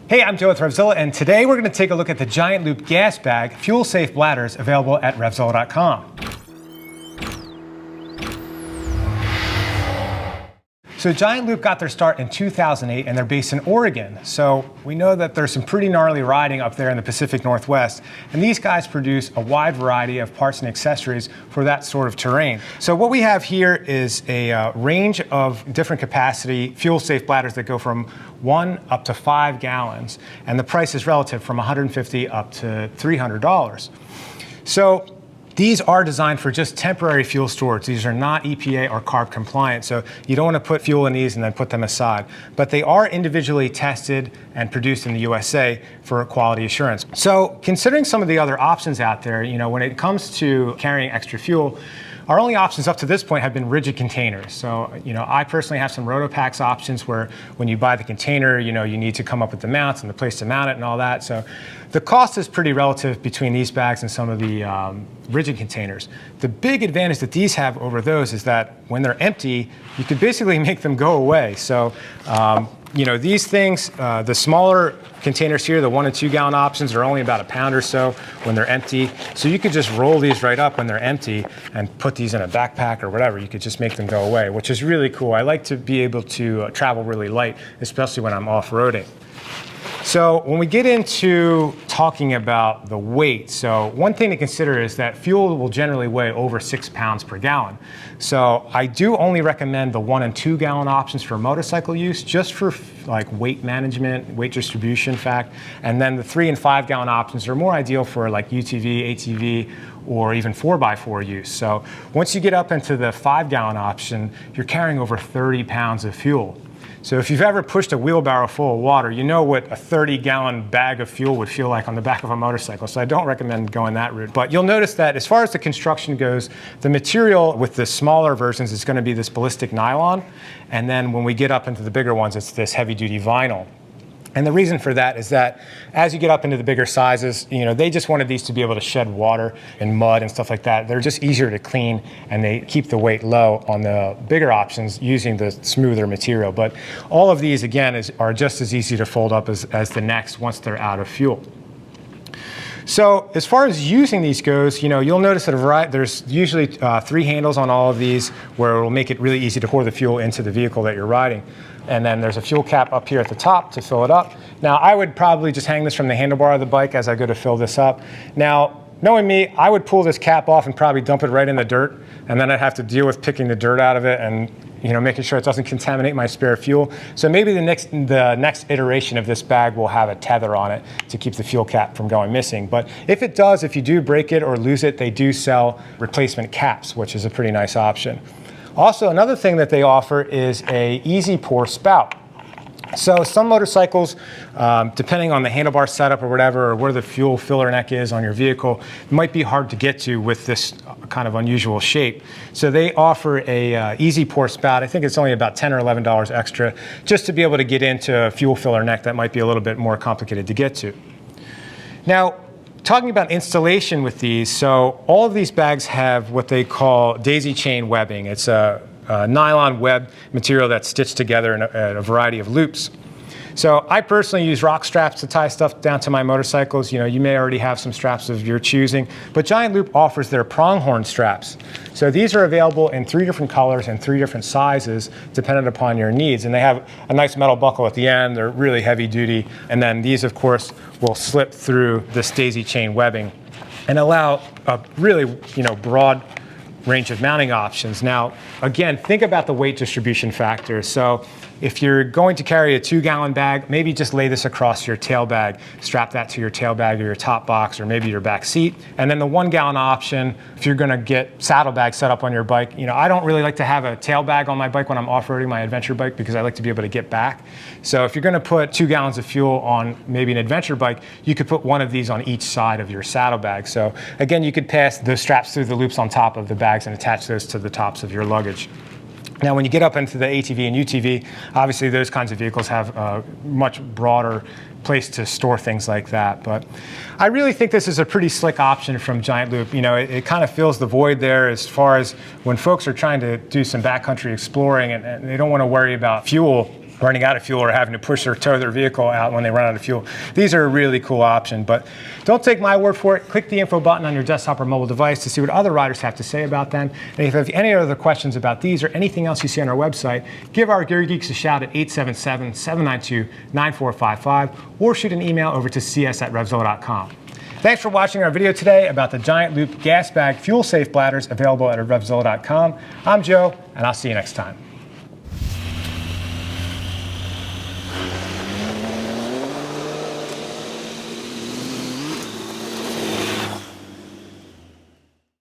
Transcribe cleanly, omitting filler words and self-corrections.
Hey, I'm Joe with RevZilla, and today we're going to take a look at the Giant Loop gas bag fuel safe bladders available at RevZilla.com. So Giant Loop got their start in 2008 and they're based in Oregon. So we know that there's some pretty gnarly riding up there in the Pacific Northwest. And these guys produce a wide variety of parts and accessories for that sort of terrain. So what we have here is a range of different capacity fuel safe bladders that go from 1 up to 5 gallons. And the price is relative from $150 up to $300. So these are designed for just temporary fuel storage. These are not EPA or CARB compliant, so you don't want to put fuel in these and then put them aside. But they are individually tested and produced in the USA for quality assurance. So considering some of the other options out there, when it comes to carrying extra fuel, our only options up to this point have been rigid containers. So, I personally have some Rotopax options where when you buy the container, you need to come up with the mounts and the place to mount it and all that. So the cost is pretty relative between these bags and some of the rigid containers. The big advantage that these have over those is that when they're empty, you could basically make them go away. So, these things, the smaller containers here, the 1 and 2 gallon options, are only about a pound or so when they're empty. So you could just roll these right up when they're empty and put these in a backpack or whatever. You could just make them go away, which is really cool. I like to be able to travel really light, especially when I'm off-roading. So when we get into talking about the weight, so one thing to consider is that fuel will generally weigh over 6 pounds per gallon. So I do only recommend the 1 and 2 gallon options for motorcycle use, just for like weight management, weight distribution fact. And then the 3 and 5 gallon options are more ideal for like UTV, ATV, or even 4x4 use. So once you get up into the 5 gallon option, you're carrying over 30 pounds of fuel. So if you've ever pushed a wheelbarrow full of water, you know what a 30-gallon bag of fuel would feel like on the back of a motorcycle. So I don't recommend going that route. But you'll notice that as far as the construction goes, the material with the smaller versions is going to be this ballistic nylon. And then when we get up into the bigger ones, it's this heavy-duty vinyl. And the reason for that is that as you get up into the bigger sizes, they just wanted these to be able to shed water and mud and stuff like that. They're just easier to clean and they keep the weight low on the bigger options using the smoother material. But all of these, again, are just as easy to fold up as the next once they're out of fuel. So as far as using these goes, you'll notice that there's usually 3 handles on all of these where it will make it really easy to pour the fuel into the vehicle that you're riding. And then there's a fuel cap up here at the top to fill it up. Now, I would probably just hang this from the handlebar of the bike as I go to fill this up. Now, knowing me, I would pull this cap off and probably dump it right in the dirt, and then I'd have to deal with picking the dirt out of it and making sure it doesn't contaminate my spare fuel. So maybe the next iteration of this bag will have a tether on it to keep the fuel cap from going missing. But if it does, if you do break it or lose it, they do sell replacement caps, which is a pretty nice option. Also, another thing that they offer is a easy pour spout. So some motorcycles, depending on the handlebar setup or whatever, or where the fuel filler neck is on your vehicle, it might be hard to get to with this kind of unusual shape. So they offer a easy pour spout. I think it's only about $10 or $11 extra, just to be able to get into a fuel filler neck that might be a little bit more complicated to get to. Now, talking about installation with these, so all of these bags have what they call daisy chain webbing. It's a nylon web material that's stitched together in a variety of loops. So I personally use rock straps to tie stuff down to my motorcycles. You may already have some straps of your choosing, but Giant Loop offers their pronghorn straps. So these are available in 3 different colors and 3 different sizes, dependent upon your needs. And they have a nice metal buckle at the end. They're really heavy duty. And then these, of course, will slip through this daisy chain webbing and allow a really, broad range of mounting options. Now, again, think about the weight distribution factor. So if you're going to carry a 2-gallon bag, maybe just lay this across your tail bag, strap that to your tail bag or your top box or maybe your back seat. And then the 1-gallon option, if you're gonna get saddlebag set up on your bike, I don't really like to have a tail bag on my bike when I'm off-roading my adventure bike because I like to be able to get back. So if you're gonna put 2 gallons of fuel on maybe an adventure bike, you could put one of these on each side of your saddlebag. So again, you could pass those straps through the loops on top of the bags and attach those to the tops of your luggage. Now, when you get up into the ATV and UTV, obviously those kinds of vehicles have a much broader place to store things like that. But I really think this is a pretty slick option from Giant Loop. It kind of fills the void there as far as when folks are trying to do some backcountry exploring and they don't want to worry about fuel. running out of fuel or having to push or tow their vehicle out when they run out of fuel. These are a really cool option, but don't take my word for it. Click the info button on your desktop or mobile device to see what other riders have to say about them. And if you have any other questions about these or anything else you see on our website, give our Gear Geeks a shout at 877-792-9455 or shoot an email over to cs@revzilla.com. Thanks for watching our video today about the Giant Loop gas bag fuel safe bladders available at RevZilla.com. I'm Joe, and I'll see you next time.